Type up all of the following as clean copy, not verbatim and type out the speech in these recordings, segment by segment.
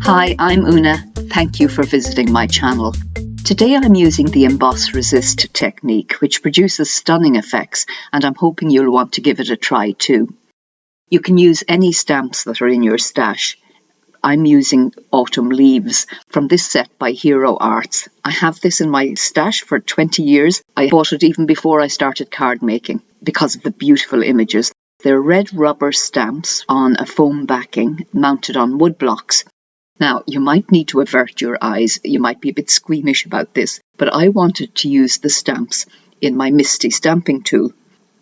Hi, I'm Una. Thank you for visiting my channel. Today I'm using the Emboss Resist technique, which produces stunning effects, and I'm hoping you'll want to give it a try too. You can use any stamps that are in your stash. I'm using Autumn Leaves from this set by Hero Arts. I have this in my stash for 20 years. I bought it even before I started card making because of the beautiful images. They're red rubber stamps on a foam backing mounted on wood blocks. Now, you might need to avert your eyes. You might be a bit squeamish about this, but I wanted to use the stamps in my Misti stamping tool,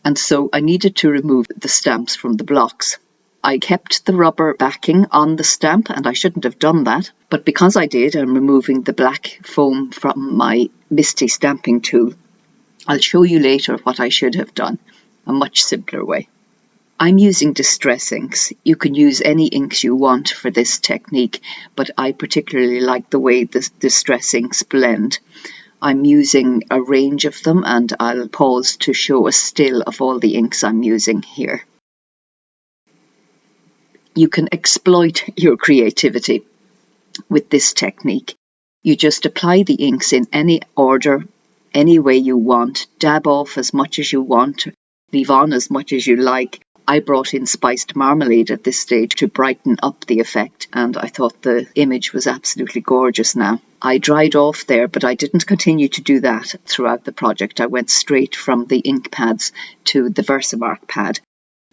and so I needed to remove the stamps from the blocks. I kept the rubber backing on the stamp, and I shouldn't have done that, but because I did, I'm removing the black foam from my Misti stamping tool. I'll show you later what I should have done, a much simpler way. I'm using distress inks. You can use any inks you want for this technique, but I particularly like the way the distress inks blend. I'm using a range of them, and I'll pause to show a still of all the inks I'm using here. You can exploit your creativity with this technique. You just apply the inks in any order, any way you want, dab off as much as you want, leave on as much as you like. I brought in spiced marmalade at this stage to brighten up the effect, and I thought the image was absolutely gorgeous now. I dried off there, but I didn't continue to do that throughout the project. I went straight from the ink pads to the Versamark pad.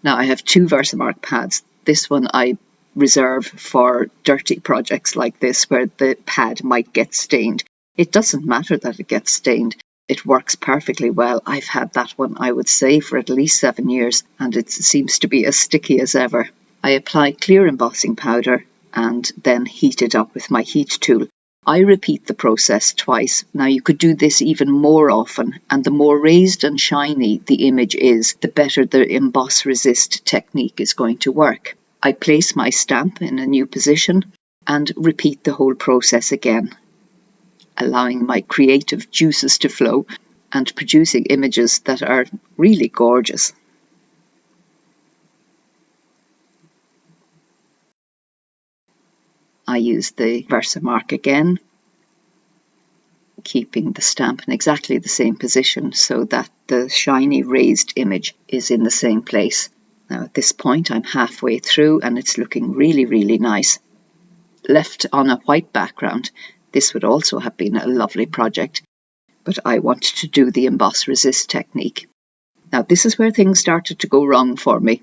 Now I have two Versamark pads. This one I reserve for dirty projects like this where the pad might get stained. It doesn't matter that it gets stained. It works perfectly well. I've had that one, I would say, for at least 7 years, and it seems to be as sticky as ever. I apply clear embossing powder and then heat it up with my heat tool. I repeat the process twice. Now you could do this even more often, and the more raised and shiny the image is, the better the Emboss Resist technique is going to work. I place my stamp in a new position and repeat the whole process again, allowing my creative juices to flow and producing images that are really gorgeous. I use the Versamark again, keeping the stamp in exactly the same position so that the shiny raised image is in the same place. Now at this point I'm halfway through and it's looking really, really nice. Left on a white background, this would also have been a lovely project, but I wanted to do the Emboss Resist technique. Now this is where things started to go wrong for me.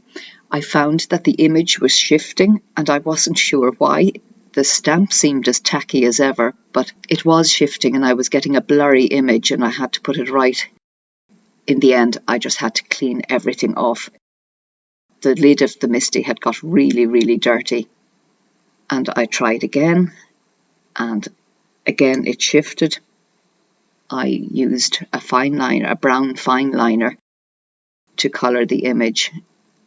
I found that the image was shifting and I wasn't sure why. The stamp seemed as tacky as ever, but it was shifting and I was getting a blurry image and I had to put it right. In the end, I just had to clean everything off. The lid of the Misti had got really, really dirty. And I tried again, and again it shifted. I used a fine liner, a brown fine liner, to colour the image,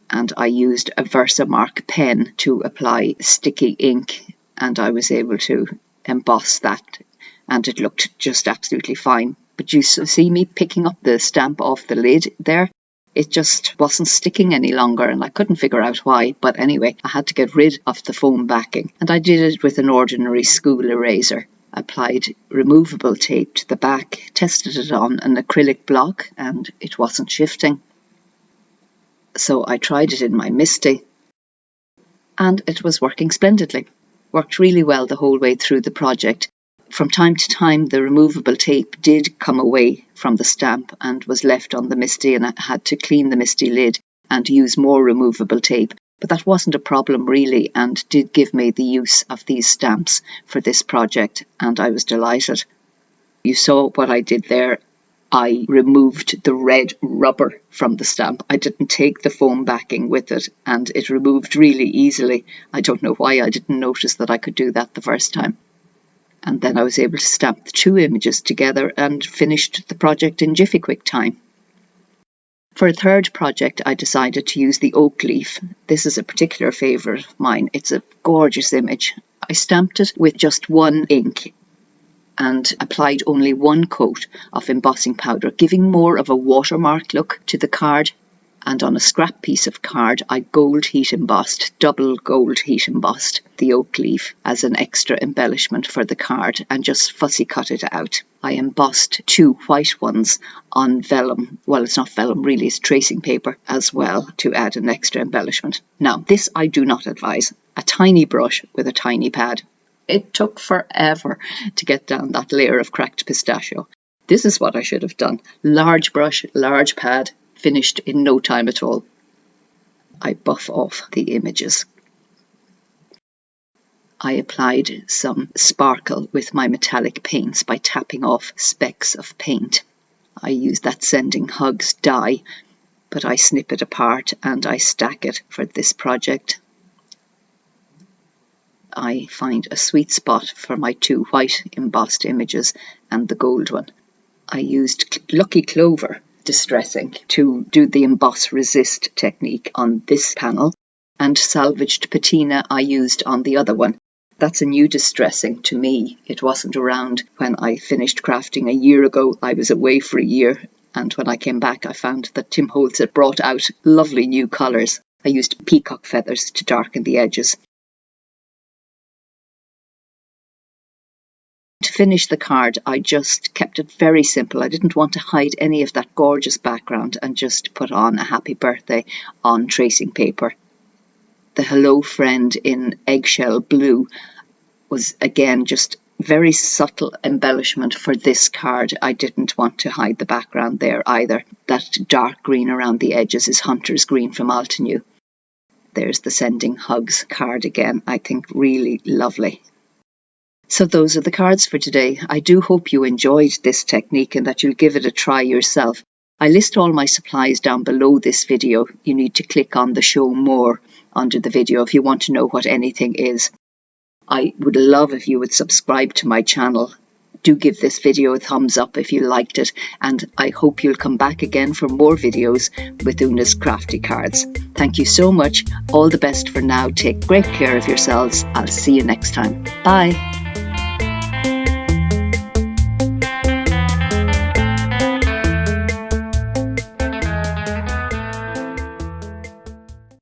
and I used a Versamark pen to apply sticky ink, and I was able to emboss that, and it looked just absolutely fine. But you see me picking up the stamp off the lid there? It just wasn't sticking any longer, and I couldn't figure out why. But anyway, I had to get rid of the foam backing, and I did it with an ordinary school eraser. Applied removable tape to the back, tested it on an acrylic block, and it wasn't shifting. So I tried it in my Misti, and it was working splendidly. Worked really well the whole way through the project. From time to time the removable tape did come away from the stamp and was left on the Misti, and I had to clean the Misti lid and use more removable tape. But that wasn't a problem really, and did give me the use of these stamps for this project, and I was delighted. You saw what I did there. I removed the red rubber from the stamp. I didn't take the foam backing with it, and it removed really easily. I don't know why I didn't notice that I could do that the first time. And then I was able to stamp the two images together and finished the project in jiffy quick time. For a third project, I decided to use the oak leaf. This is a particular favourite of mine. It's a gorgeous image. I stamped it with just one ink and applied only one coat of embossing powder, giving more of a watermark look to the card. And on a scrap piece of card, I gold heat embossed, double gold heat embossed the oak leaf as an extra embellishment for the card and just fussy cut it out. I embossed 2 white ones on vellum. Well, it's not vellum really, it's tracing paper as well to add an extra embellishment. Now, this I do not advise. A tiny brush with a tiny pad. It took forever to get down that layer of cracked pistachio. This is what I should have done. Large brush, large pad, finished in no time at all. I buff off the images. I applied some sparkle with my metallic paints by tapping off specks of paint. I use that Sending Hugs die, but I snip it apart and I stack it for this project. I find a sweet spot for my 2 white embossed images and the gold one. I used Lucky Clover distressing to do the emboss resist technique on this panel, and Salvaged Patina I used on the other one. That's a new distressing to me. It wasn't around when I finished crafting a year ago. I was away for a year, and when I came back I found that Tim Holtz had brought out lovely new colours. I used peacock feathers to darken the edges. To finish the card, I just kept it very simple. I didn't want to hide any of that gorgeous background and just put on a happy birthday on tracing paper. The Hello Friend in eggshell blue was again just very subtle embellishment for this card. I didn't want to hide the background there either. That dark green around the edges is Hunter's Green from Altenew. There's the Sending Hugs card again. I think really lovely. So those are the cards for today. I do hope you enjoyed this technique and that you'll give it a try yourself. I list all my supplies down below this video. You need to click on the Show More under the video if you want to know what anything is. I would love if you would subscribe to my channel. Do give this video a thumbs up if you liked it, and I hope you'll come back again for more videos with Una's Crafty Cards. Thank you so much. All the best for now. Take great care of yourselves. I'll see you next time. Bye.